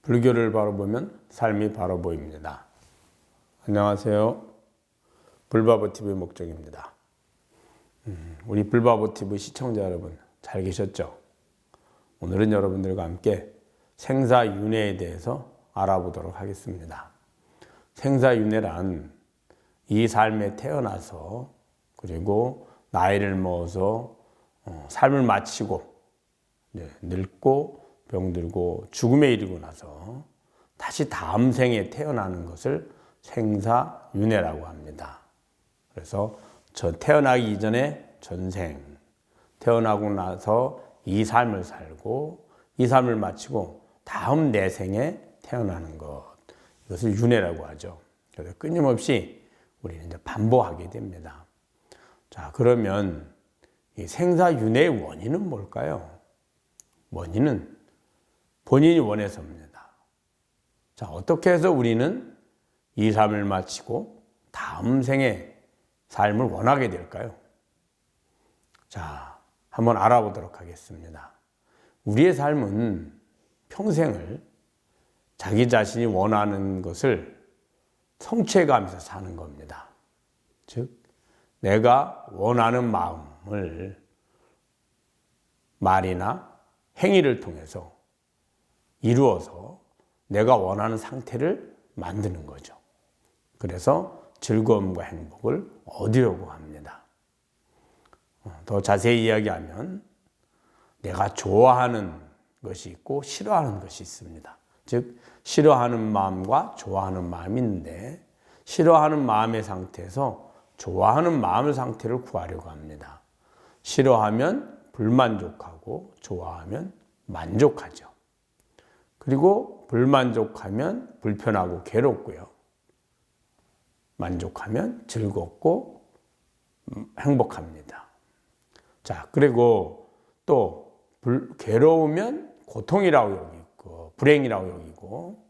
불교를 바로 보면 삶이 바로 보입니다. 안녕하세요. 불바보TV 목적입니다. 우리 불바보TV 시청자 여러분 잘 계셨죠? 오늘은 여러분들과 함께 생사윤회에 대해서 알아보도록 하겠습니다. 생사윤회란 이 삶에 태어나서 그리고 나이를 먹어서 삶을 마치고 늙고 병들고 죽음에 이르고 나서 다시 다음 생에 태어나는 것을 생사윤회라고 합니다. 그래서 저 태어나기 이전에 전생, 태어나고 나서 이 삶을 살고 이 삶을 마치고 다음 내 생에 태어나는 것, 이것을 윤회라고 하죠. 그래서 끊임없이 우리는 이제 반복하게 됩니다. 자, 그러면 이 생사윤회의 원인은 뭘까요? 원인은 본인이 원해서입니다. 자, 어떻게 해서 우리는 이 삶을 마치고 다음 생의 삶을 원하게 될까요? 자, 한번 알아보도록 하겠습니다. 우리의 삶은 평생을 자기 자신이 원하는 것을 성취해가면서 사는 겁니다. 즉, 내가 원하는 마음을 말이나 행위를 통해서 이루어서 내가 원하는 상태를 만드는 거죠. 그래서 즐거움과 행복을 얻으려고 합니다. 더 자세히 이야기하면 내가 좋아하는 것이 있고 싫어하는 것이 있습니다. 즉 싫어하는 마음과 좋아하는 마음이 있는데 싫어하는 마음의 상태에서 좋아하는 마음의 상태를 구하려고 합니다. 싫어하면 불만족하고 좋아하면 만족하죠. 그리고 불만족하면 불편하고 괴롭고요. 만족하면 즐겁고 행복합니다. 자, 그리고 또 괴로우면 고통이라고 여기고 불행이라고 여기고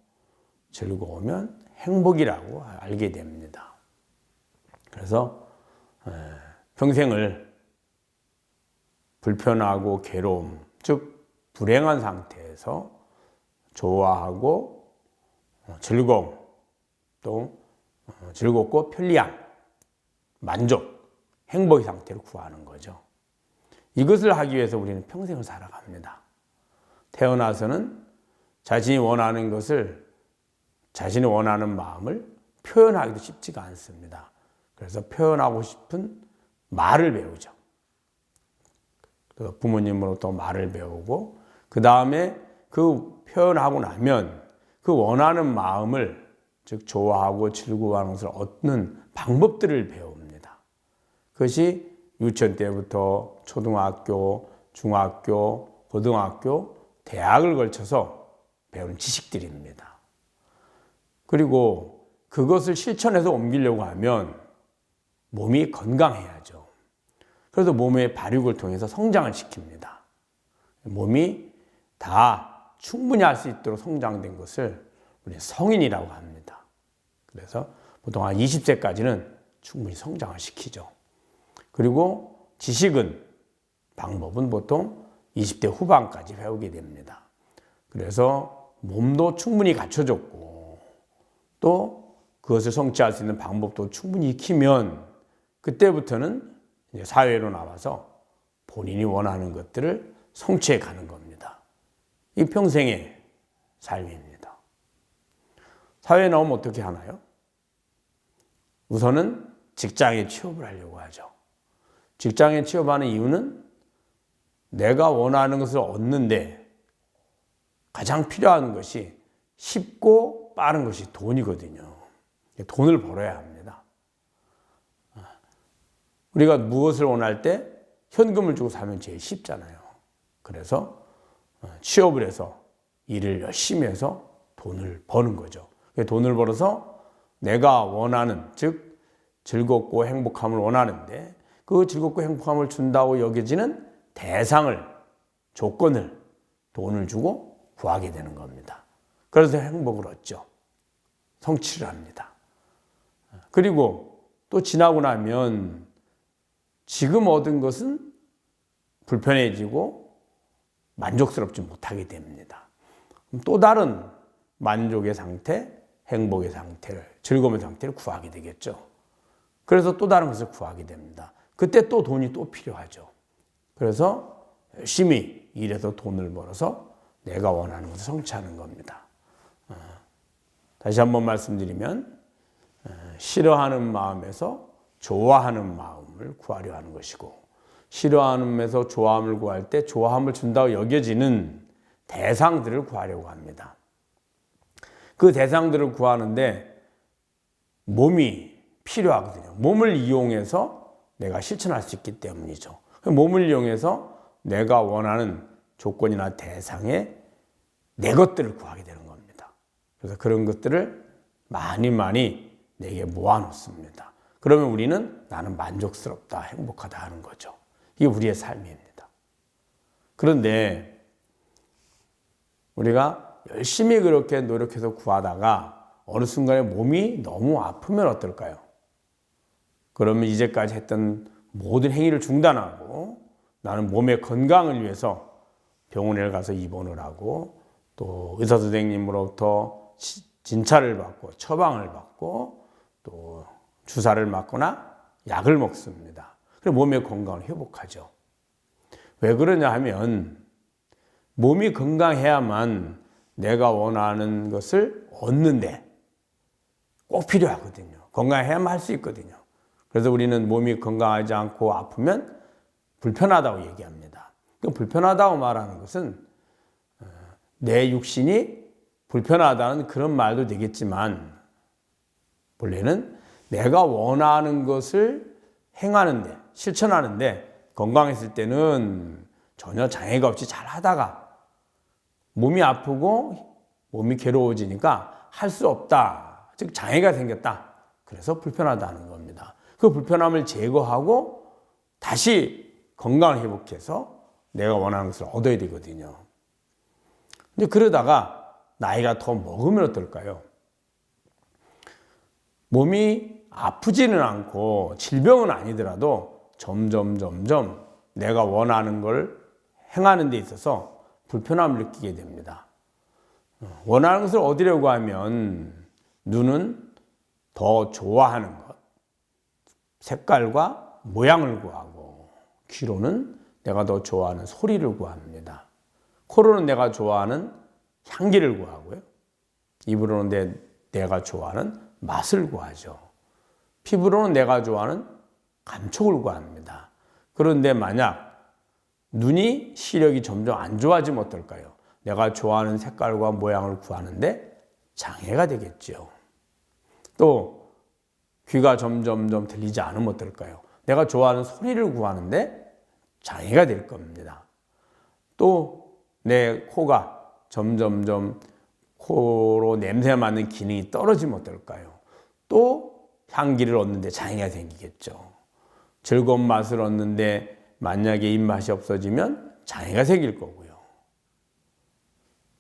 즐거우면 행복이라고 알게 됩니다. 그래서 평생을 불편하고 괴로움, 즉 불행한 상태에서 좋아하고 즐거움, 또 즐겁고 편리함, 만족, 행복의 상태를 구하는 거죠. 이것을 하기 위해서 우리는 평생을 살아갑니다. 태어나서는 자신이 원하는 것을, 자신이 원하는 마음을 표현하기도 쉽지가 않습니다. 그래서 표현하고 싶은 말을 배우죠. 부모님으로부터 말을 배우고 그 다음에 그 표현하고 나면 그 원하는 마음을, 즉 좋아하고 즐거워하는 것을 얻는 방법들을 배웁니다. 그것이 유치원 때부터 초등학교, 중학교, 고등학교, 대학을 걸쳐서 배운 지식들입니다. 그리고 그것을 실천해서 옮기려고 하면 몸이 건강해야죠. 그래서 몸의 발육을 통해서 성장을 시킵니다. 몸이 다 충분히 할 수 있도록 성장된 것을 우리 성인이라고 합니다. 그래서 보통 한 20세까지는 충분히 성장을 시키죠. 그리고 지식은, 방법은 보통 20대 후반까지 배우게 됩니다. 그래서 몸도 충분히 갖춰졌고 또 그것을 성취할 수 있는 방법도 충분히 익히면 그때부터는 이제 사회로 나와서 본인이 원하는 것들을 성취해 가는 겁니다. 이 평생의 삶입니다. 사회에 나오면 어떻게 하나요? 우선은 직장에 취업을 하려고 하죠. 직장에 취업하는 이유는 내가 원하는 것을 얻는데 가장 필요한 것이 쉽고 빠른 것이 돈이거든요. 돈을 벌어야 합니다. 우리가 무엇을 원할 때 현금을 주고 사면 제일 쉽잖아요. 그래서 취업을 해서 일을 열심히 해서 돈을 버는 거죠. 돈을 벌어서 내가 원하는, 즉 즐겁고 행복함을 원하는데 그 즐겁고 행복함을 준다고 여겨지는 대상을, 조건을 돈을 주고 구하게 되는 겁니다. 그래서 행복을 얻죠. 성취를 합니다. 그리고 또 지나고 나면 지금 얻은 것은 불편해지고 만족스럽지 못하게 됩니다. 또 다른 만족의 상태, 행복의 상태를, 즐거움의 상태를 구하게 되겠죠. 그래서 또 다른 것을 구하게 됩니다. 그때 또 돈이 또 필요하죠. 그래서 열심히 일해서 돈을 벌어서 내가 원하는 것을 성취하는 겁니다. 다시 한번 말씀드리면 싫어하는 마음에서 좋아하는 마음을 구하려 하는 것이고, 싫어함에서 좋아함을 구할 때 좋아함을 준다고 여겨지는 대상들을 구하려고 합니다. 그 대상들을 구하는데 몸이 필요하거든요. 몸을 이용해서 내가 실천할 수 있기 때문이죠. 몸을 이용해서 내가 원하는 조건이나 대상에 내 것들을 구하게 되는 겁니다. 그래서 그런 것들을 많이 내게 모아놓습니다. 그러면 우리는 나는 만족스럽다, 행복하다 하는 거죠. 이게 우리의 삶입니다. 그런데 우리가 열심히 그렇게 노력해서 구하다가 어느 순간에 몸이 너무 아프면 어떨까요? 그러면 이제까지 했던 모든 행위를 중단하고 나는 몸의 건강을 위해서 병원에 가서 입원을 하고 또 의사 선생님으로부터 진찰을 받고 처방을 받고 또 주사를 맞거나 약을 먹습니다. 그래서 몸의 건강을 회복하죠. 왜 그러냐 하면 몸이 건강해야만 내가 원하는 것을 얻는데 꼭 필요하거든요. 건강해야만 할 수 있거든요. 그래서 우리는 몸이 건강하지 않고 아프면 불편하다고 얘기합니다. 불편하다고 말하는 것은 내 육신이 불편하다는 그런 말도 되겠지만 본래는 내가 원하는 것을 행하는데, 실천하는데 건강했을 때는 전혀 장애가 없이 잘 하다가 몸이 아프고 몸이 괴로워지니까 할 수 없다. 즉 장애가 생겼다. 그래서 불편하다는 겁니다. 그 불편함을 제거하고 다시 건강을 회복해서 내가 원하는 것을 얻어야 되거든요. 근데 그러다가 나이가 더 먹으면 어떨까요? 몸이 아프지는 않고 질병은 아니더라도 점점 내가 원하는 걸 행하는 데 있어서 불편함을 느끼게 됩니다. 원하는 것을 얻으려고 하면 눈은 더 좋아하는 것, 색깔과 모양을 구하고, 귀로는 내가 더 좋아하는 소리를 구합니다. 코로는 내가 좋아하는 향기를 구하고요. 입으로는 내가 좋아하는 맛을 구하죠. 피부로는 내가 좋아하는 감촉을 구합니다. 그런데 만약 눈이 시력이 점점 안 좋아지면 어떨까요? 내가 좋아하는 색깔과 모양을 구하는데 장애가 되겠죠. 또 귀가 점점 들리지 않으면 어떨까요? 내가 좋아하는 소리를 구하는데 장애가 될 겁니다. 또 내 코가 점점 코로 냄새 맡는 기능이 떨어지면 어떨까요? 또 향기를 얻는데 장애가 생기겠죠. 즐거운 맛을 얻는데 만약에 입맛이 없어지면 장애가 생길 거고요.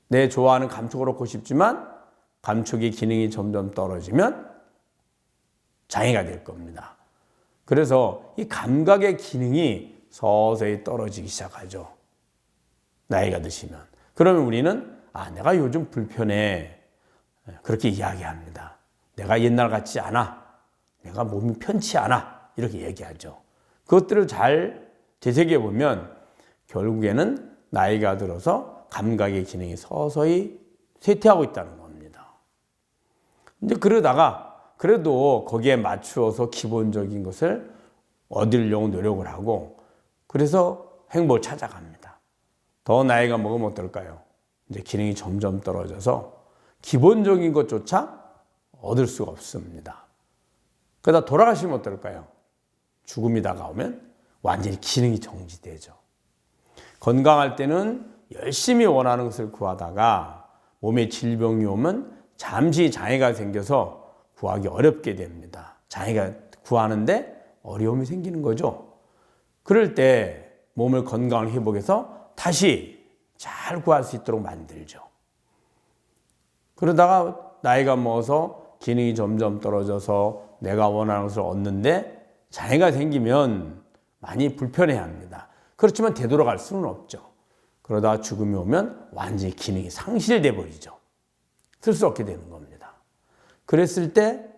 내 좋아하는 감촉을 얻고 싶지만 감촉의 기능이 점점 떨어지면 장애가 될 겁니다. 그래서 이 감각의 기능이 서서히 떨어지기 시작하죠. 나이가 드시면. 그러면 우리는 내가 요즘 불편해. 그렇게 이야기합니다. 내가 옛날 같지 않아. 내가 몸이 편치 않아. 이렇게 얘기하죠. 그것들을 잘 되새겨 보면 결국에는 나이가 들어서 감각의 기능이 서서히 쇠퇴하고 있다는 겁니다. 이제 그러다가 그래도 거기에 맞추어서 기본적인 것을 얻으려고 노력을 하고 그래서 행복을 찾아갑니다. 더 나이가 먹으면 어떨까요? 이제 기능이 점점 떨어져서 기본적인 것조차 얻을 수가 없습니다. 그러다 돌아가시면 어떨까요? 죽음이 다가오면 완전히 기능이 정지되죠. 건강할 때는 열심히 원하는 것을 구하다가 몸에 질병이 오면 잠시 장애가 생겨서 구하기 어렵게 됩니다. 장애가 구하는데 어려움이 생기는 거죠. 그럴 때 몸을 건강을 회복해서 다시 잘 구할 수 있도록 만들죠. 그러다가 나이가 먹어서 기능이 점점 떨어져서 내가 원하는 것을 얻는데 장애가 생기면 많이 불편해합니다. 그렇지만 되돌아갈 수는 없죠. 그러다 죽음이 오면 완전히 기능이 상실돼 버리죠. 쓸 수 없게 되는 겁니다. 그랬을 때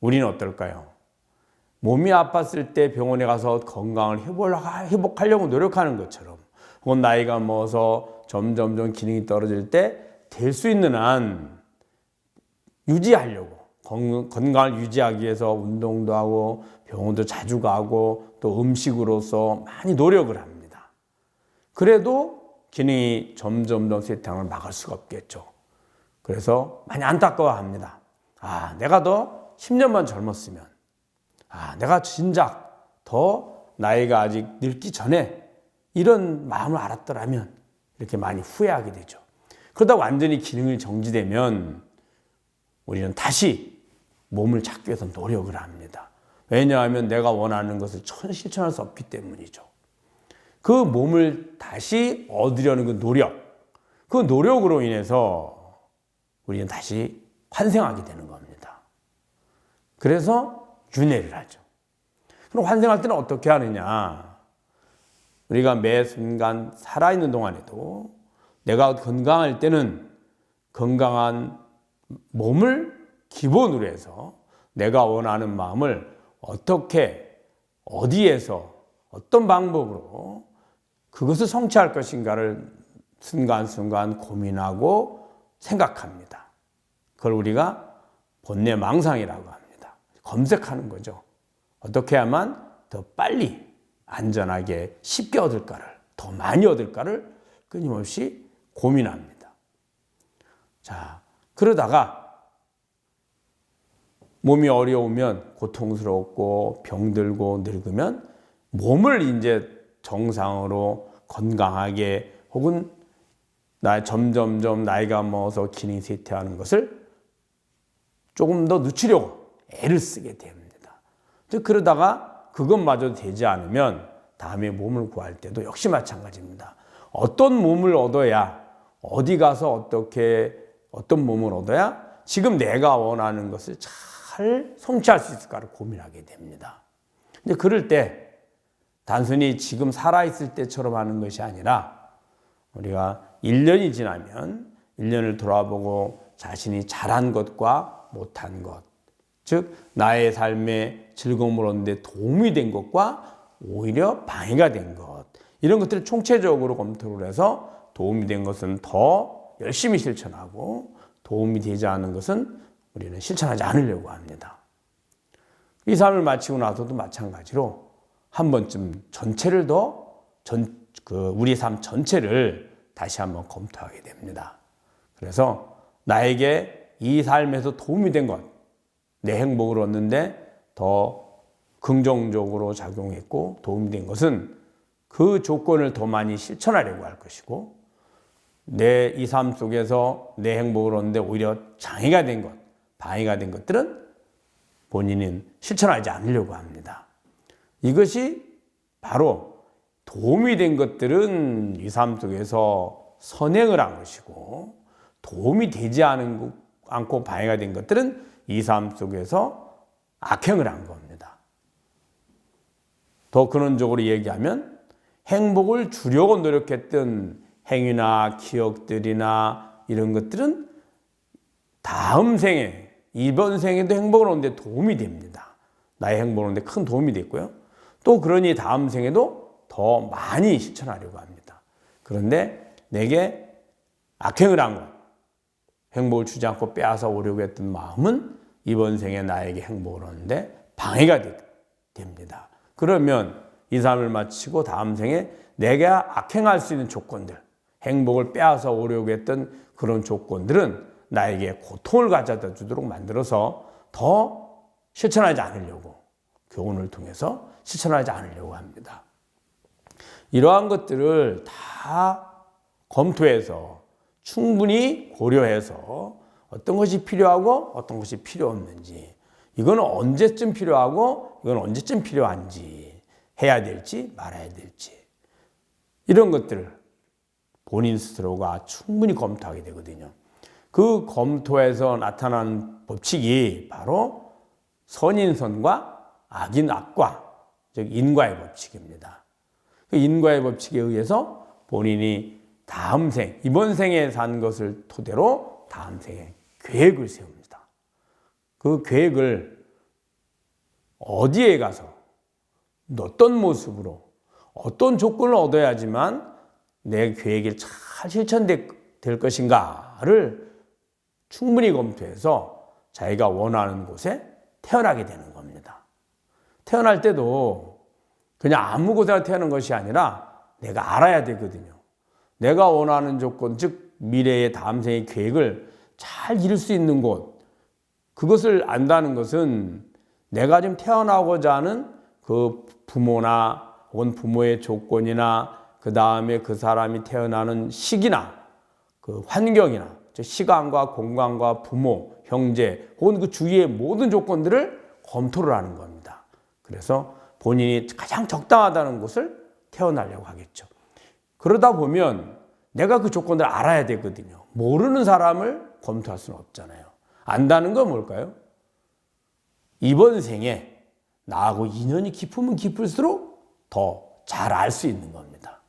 우리는 어떨까요? 몸이 아팠을 때 병원에 가서 건강을 회복하려고 노력하는 것처럼, 혹은 나이가 먹어서 점점 기능이 떨어질 때 될 수 있는 한 유지하려고, 건강을 유지하기 위해서 운동도 하고 병원도 자주 가고 또 음식으로서 많이 노력을 합니다. 그래도 기능이 점점 쇠퇴를 막을 수가 없겠죠. 그래서 많이 안타까워합니다. 내가 더 10년만 젊었으면, 내가 진작 더 나이가 아직 늙기 전에 이런 마음을 알았더라면, 이렇게 많이 후회하게 되죠. 그러다 완전히 기능이 정지되면 우리는 다시 몸을 찾기 위해서 노력을 합니다. 왜냐하면 내가 원하는 것을 실천할 수 없기 때문이죠. 그 몸을 다시 얻으려는 그 노력으로 인해서 우리는 다시 환생하게 되는 겁니다. 그래서 윤회를 하죠. 그럼 환생할 때는 어떻게 하느냐? 우리가 매 순간 살아있는 동안에도 내가 건강할 때는 건강한 몸을 기본으로 해서 내가 원하는 마음을 어떻게, 어디에서, 어떤 방법으로 그것을 성취할 것인가를 순간순간 고민하고 생각합니다. 그걸 우리가 본내망상이라고 합니다. 검색하는 거죠. 어떻게 하면 더 빨리, 안전하게, 쉽게 얻을까를, 더 많이 얻을까를 끊임없이 고민합니다. 자, 그러다가 몸이 어려우면, 고통스럽고 병들고 늙으면 몸을 이제 정상으로 건강하게, 혹은 점점점 나이가 먹어서 기능이 쇠퇴하는 것을 조금 더 늦추려고 애를 쓰게 됩니다. 그러다가 그것마저도 되지 않으면 다음에 몸을 구할 때도 역시 마찬가지입니다. 어떤 몸을 얻어야, 어디 가서 어떤 몸을 얻어야 지금 내가 원하는 것을 잘 성취할 수 있을까를 고민하게 됩니다. 근데 그럴 때 단순히 지금 살아있을 때처럼 하는 것이 아니라, 우리가 1년이 지나면 1년을 돌아보고 자신이 잘한 것과 못한 것, 즉 나의 삶에 즐거움을 얻는데 도움이 된 것과 오히려 방해가 된 것, 이런 것들을 총체적으로 검토를 해서 도움이 된 것은 더 열심히 실천하고, 도움이 되지 않은 것은 우리는 실천하지 않으려고 합니다. 이 삶을 마치고 나서도 마찬가지로 한 번쯤 전체를 우리 삶 전체를 다시 한번 검토하게 됩니다. 그래서 나에게 이 삶에서 도움이 된 것, 내 행복을 얻는데 더 긍정적으로 작용했고 도움이 된 것은 그 조건을 더 많이 실천하려고 할 것이고, 내 이 삶 속에서 내 행복을 얻는데 오히려 장애가 된 것, 방해가 된 것들은 본인은 실천하지 않으려고 합니다. 이것이 바로 도움이 된 것들은 이 삶 속에서 선행을 한 것이고, 도움이 되지 않고 방해가 된 것들은 이 삶 속에서 악행을 한 겁니다. 더 근원적으로 얘기하면 행복을 주려고 노력했던 행위나 기억들이나 이런 것들은 다음 생에, 이번 생에도 행복을 얻는데 도움이 됩니다. 나의 행복을 얻는데 큰 도움이 됐고요. 또 그러니 다음 생에도 더 많이 실천하려고 합니다. 그런데 내게 악행을 한 것, 행복을 주지 않고 빼앗아 오려고 했던 마음은 이번 생에 나에게 행복을 얻는데 방해가 됩니다. 그러면 이 삶을 마치고 다음 생에 내가 악행할 수 있는 조건들, 행복을 빼앗아 오려고 했던 그런 조건들은 나에게 고통을 가져다 주도록 만들어서 더 실천하지 않으려고, 교훈을 통해서 실천하지 않으려고 합니다. 이러한 것들을 다 검토해서 충분히 고려해서 어떤 것이 필요하고 어떤 것이 필요 없는지, 이건 언제쯤 필요하고 이건 언제쯤 필요한지, 해야 될지 말아야 될지, 이런 것들을 본인 스스로가 충분히 검토하게 되거든요. 그 검토에서 나타난 법칙이 바로 선인선과 악인 악과, 즉 인과의 법칙입니다. 그 인과의 법칙에 의해서 본인이 다음 생, 이번 생에 산 것을 토대로 다음 생에 계획을 세웁니다. 그 계획을 어디에 가서 어떤 모습으로 어떤 조건을 얻어야지만 내 계획이 잘 실천될 것인가를 충분히 검토해서 자기가 원하는 곳에 태어나게 되는 겁니다. 태어날 때도 그냥 아무 곳에나 태어난 것이 아니라 내가 알아야 되거든요. 내가 원하는 조건, 즉 미래의 다음 생의 계획을 잘 이룰 수 있는 곳, 그것을 안다는 것은 내가 지금 태어나고자 하는 그 부모나 혹은 부모의 조건이나 그 다음에 그 사람이 태어나는 시기나 그 환경이나 시간과 공간과 부모, 형제 혹은 그 주위의 모든 조건들을 검토를 하는 겁니다. 그래서 본인이 가장 적당하다는 곳을 태어나려고 하겠죠. 그러다 보면 내가 그 조건들을 알아야 되거든요. 모르는 사람을 검토할 수는 없잖아요. 안다는 건 뭘까요? 이번 생에 나하고 인연이 깊으면 깊을수록 더 잘 알 수 있는 겁니다.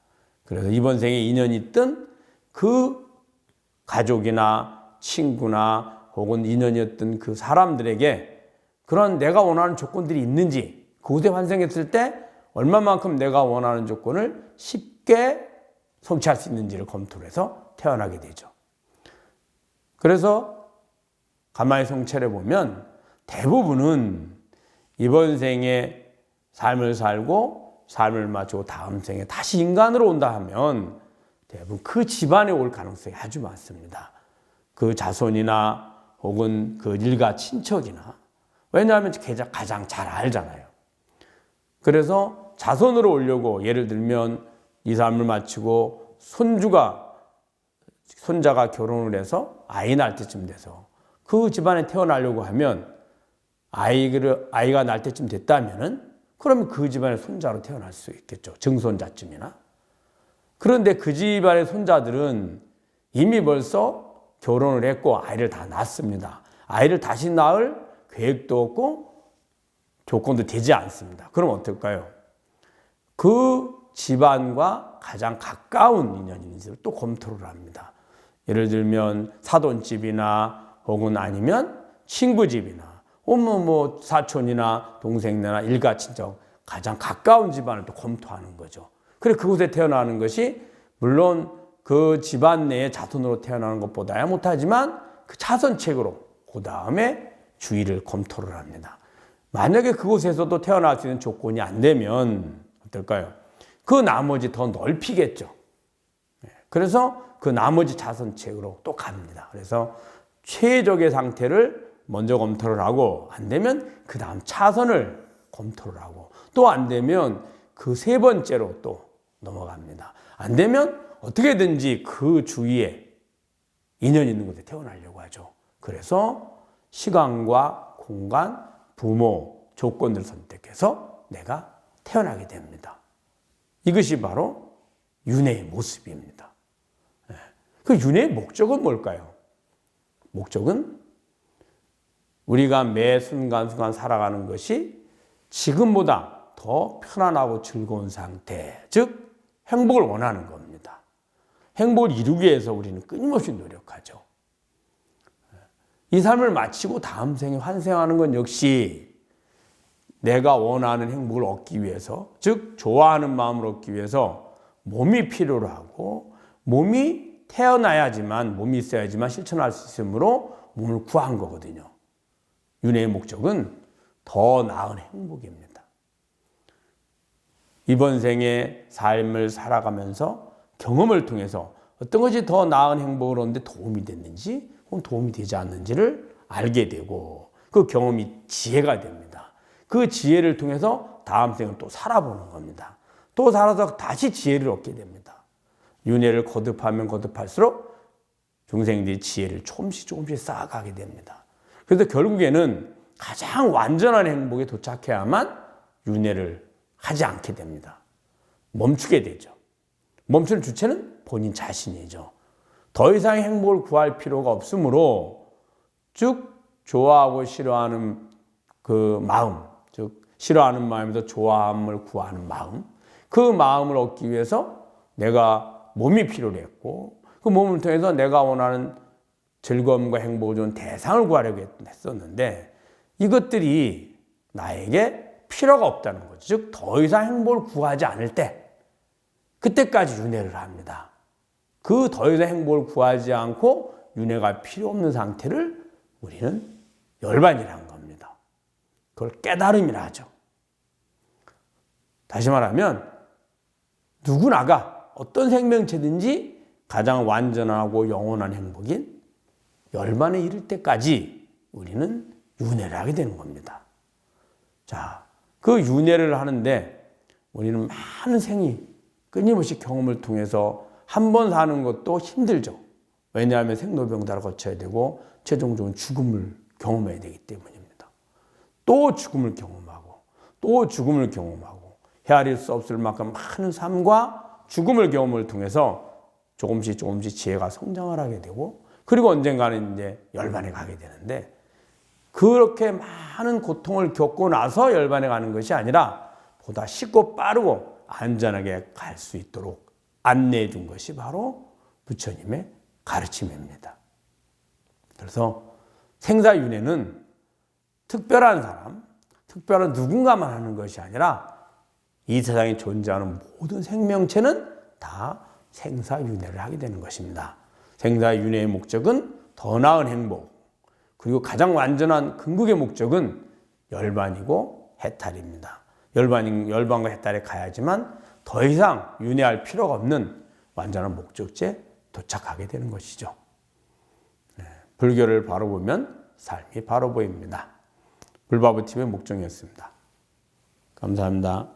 그래서 이번 생에 인연이 있던 그 가족이나 친구나 혹은 인연이었던 그 사람들에게 그런 내가 원하는 조건들이 있는지, 그곳에 환생했을 때 얼마만큼 내가 원하는 조건을 쉽게 성취할 수 있는지를 검토를 해서 태어나게 되죠. 그래서 가만히 성찰해 보면 대부분은 이번 생에 삶을 살고 삶을 마치고 다음 생에 다시 인간으로 온다 하면 대부분 그 집안에 올 가능성이 아주 많습니다. 그 자손이나 혹은 그 일가 친척이나, 왜냐하면 가장 잘 알잖아요. 그래서 자손으로 오려고, 예를 들면 이 삶을 마치고 손자가 결혼을 해서 아이 낳을 때쯤 돼서 그 집안에 태어나려고 하면 아이가 날 때쯤 됐다면은 그러면 그 집안의 손자로 태어날 수 있겠죠. 증손자쯤이나. 그런데 그 집안의 손자들은 이미 벌써 결혼을 했고 아이를 다 낳았습니다. 아이를 다시 낳을 계획도 없고 조건도 되지 않습니다. 그럼 어떨까요? 그 집안과 가장 가까운 인연이 있는지를 또 검토를 합니다. 예를 들면 사돈집이나 혹은 아니면 친구집이나 뭐 사촌이나 동생네나 일가 친척, 가장 가까운 집안을 또 검토하는 거죠. 그래 그곳에 태어나는 것이 물론 그 집안 내에 자손으로 태어나는 것보다야 못하지만 그 차선책으로 그 다음에 주위를 검토를 합니다. 만약에 그곳에서도 태어날 수 있는 조건이 안 되면 어떨까요? 그 나머지 더 넓히겠죠. 그래서 그 나머지 차선책으로 또 갑니다. 그래서 최적의 상태를 먼저 검토를 하고 안 되면 그 다음 차선을 검토를 하고 또 안 되면 그 세 번째로 또 넘어갑니다. 안 되면 어떻게든지 그 주위에 인연 있는 곳에 태어나려고 하죠. 그래서 시간과 공간, 부모, 조건들을 선택해서 내가 태어나게 됩니다. 이것이 바로 윤회의 모습입니다. 그 윤회의 목적은 뭘까요? 목적은 우리가 매 순간순간 살아가는 것이 지금보다 더 편안하고 즐거운 상태, 즉 행복을 원하는 겁니다. 행복을 이루기 위해서 우리는 끊임없이 노력하죠. 이 삶을 마치고 다음 생에 환생하는 건 역시 내가 원하는 행복을 얻기 위해서, 즉 좋아하는 마음을 얻기 위해서 몸이 필요로 하고 몸이 태어나야지만, 몸이 있어야지만 실천할 수 있으므로 몸을 구한 거거든요. 윤회의 목적은 더 나은 행복입니다. 이번 생에 삶을 살아가면서 경험을 통해서 어떤 것이 더 나은 행복을 얻는데 도움이 됐는지 혹은 도움이 되지 않는지를 알게 되고 그 경험이 지혜가 됩니다. 그 지혜를 통해서 다음 생을 또 살아보는 겁니다. 또 살아서 다시 지혜를 얻게 됩니다. 윤회를 거듭하면 거듭할수록 중생들이 지혜를 조금씩 쌓아가게 됩니다. 그래서 결국에는 가장 완전한 행복에 도착해야만 윤회를 하지 않게 됩니다. 멈추게 되죠. 멈추는 주체는 본인 자신이죠. 더 이상의 행복을 구할 필요가 없으므로 쭉 좋아하고 싫어하는 그 마음, 즉 싫어하는 마음에서 좋아함을 구하는 마음, 그 마음을 얻기 위해서 내가 몸이 필요로 했고 그 몸을 통해서 내가 원하는 즐거움과 행복을 주는 대상을 구하려고 했었는데 이것들이 나에게 필요가 없다는 거죠. 즉 더 이상 행복을 구하지 않을 때 그때까지 윤회를 합니다. 그 더 이상 행복을 구하지 않고 윤회가 필요 없는 상태를 우리는 열반이라는 겁니다. 그걸 깨달음이라 하죠. 다시 말하면 누구나가 어떤 생명체든지 가장 완전하고 영원한 행복인 열반에 이를 때까지 우리는 윤회를 하게 되는 겁니다. 자, 그 윤회를 하는데 우리는 많은 생이 끊임없이 경험을 통해서 한 번 사는 것도 힘들죠. 왜냐하면 생로병사를 거쳐야 되고 최종적으로 죽음을 경험해야 되기 때문입니다. 또 죽음을 경험하고 또 죽음을 경험하고 헤아릴 수 없을 만큼 많은 삶과 죽음을 경험을 통해서 조금씩 지혜가 성장을 하게 되고 그리고 언젠가는 이제 열반에 가게 되는데 그렇게 많은 고통을 겪고 나서 열반에 가는 것이 아니라 보다 쉽고 빠르고 안전하게 갈 수 있도록 안내해 준 것이 바로 부처님의 가르침입니다. 그래서 생사윤회는 특별한 사람, 특별한 누군가만 하는 것이 아니라 이 세상에 존재하는 모든 생명체는 다 생사윤회를 하게 되는 것입니다. 생사윤회의 목적은 더 나은 행복, 그리고 가장 완전한 궁극의 목적은 열반이고 해탈입니다. 열반과 해탈에 가야지만 더 이상 윤회할 필요가 없는 완전한 목적지에 도착하게 되는 것이죠. 불교를 바로 보면 삶이 바로 보입니다. 불바보TV의 목정이었습니다. 감사합니다.